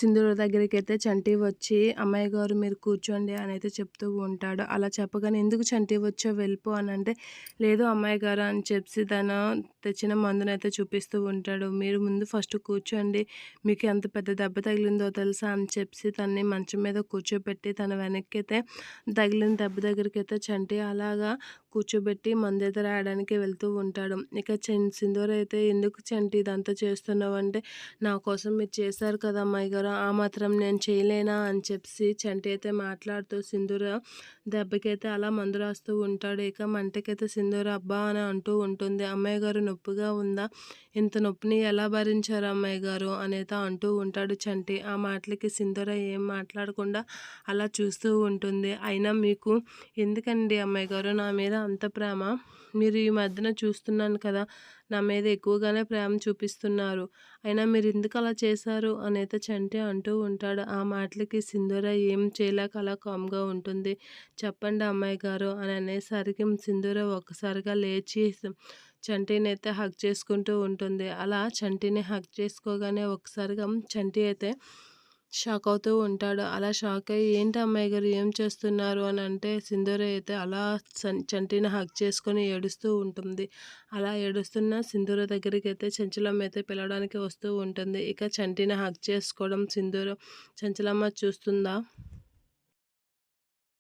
సింధూర దగ్గరికైతే చంటి వచ్చి, "అమ్మాయి గారు మీరు కూర్చోండి" అనైతే చెప్తూ ఉంటాడు. అలా చెప్పగానే, "ఎందుకు చంటి వచ్చావు వెళ్ళిపో" అనంటే, "లేదు అమ్మాయి గారు" అని చెప్పి తను తెచ్చిన మందునైతే చూపిస్తూ ఉంటాడు. "మీరు ముందు ఫస్ట్ కూర్చోండి. మీకు ఎంత పెద్ద దెబ్బ తగిలిందో తెలుసా" అని చెప్పి తనని మంచం మీద కూర్చోబెట్టి తన వెనక్కైతే తగిలిన దెబ్బ దగ్గరికైతే చంటి అలాగా కూర్చోబెట్టి మందైతే రాయడానికి వెళ్తూ ఉంటాడు. ఇక సింధూర అయితే, "ఎందుకు చంటి ఇదంతా చేస్తున్నావంటే" "నా కోసం మీరు చేశారు కదా అమ్మాయి గారు, ఆ మాత్రం నేను చేయలేనా" అని చెప్పి చంటి అయితే మాట్లాడుతూ సింధూర దెబ్బకైతే అలా మందు రాస్తూ ఉంటాడు. ఇక మంటకైతే సింధూర అబ్బా అని అంటూ ఉంటుంది. "అమ్మాయి గారు నొప్పిగా ఉందా? ఇంత నొప్పిని ఎలా భరించారు అమ్మాయి గారు" అనేది అంటూ ఉంటాడు చంటి. ఆ మాటలకి సింధూర ఏం మాట్లాడకుండా అలా చూస్తూ ఉంటుంది. "అయినా మీకు ఎందుకండి అమ్మాయి గారు నా మీద అంత ప్రేమ? మీరు ఈ మధ్యన చూస్తున్నాను కదా, నా మీద ఎక్కువగానే ప్రేమ చూపిస్తున్నారు. అయినా మీరు ఎందుకు అలా చేశారు" అనైతే చంటి అంటూ ఉంటాడు. ఆ మాటలకి సింధూర ఏం చేయలేక అలా కామ్గా ఉంటుంది. "చెప్పండి అమ్మాయి గారు" అని అనేసరికి సింధూర ఒక్కసారిగా లేచి చంటిని అయితే హగ్ చేసుకుంటూ ఉంటుంది. అలా చంటిని హగ్ చేసుకోగానే ఒక్కసారిగా చంటి అయితే షాక్ అవుతూ ఉంటాడు. అలా షాక్ అయ్యి, "ఏంటి అమ్మాయి గారు ఏం చేస్తున్నారు" అని అంటే సింధూర అయితే అలా చంటిని హగ్ చేసుకొని ఏడుస్తూ ఉంటుంది. అలా ఏడుస్తున్న సింధూర దగ్గరికి అయితే చెంచలమ్మ అయితే పిలవడానికి వస్తూ ఉంటుంది. ఇక చంటిని హగ్ చేసుకోవడం సింధూర చెంచలమ్మ చూస్తుందా.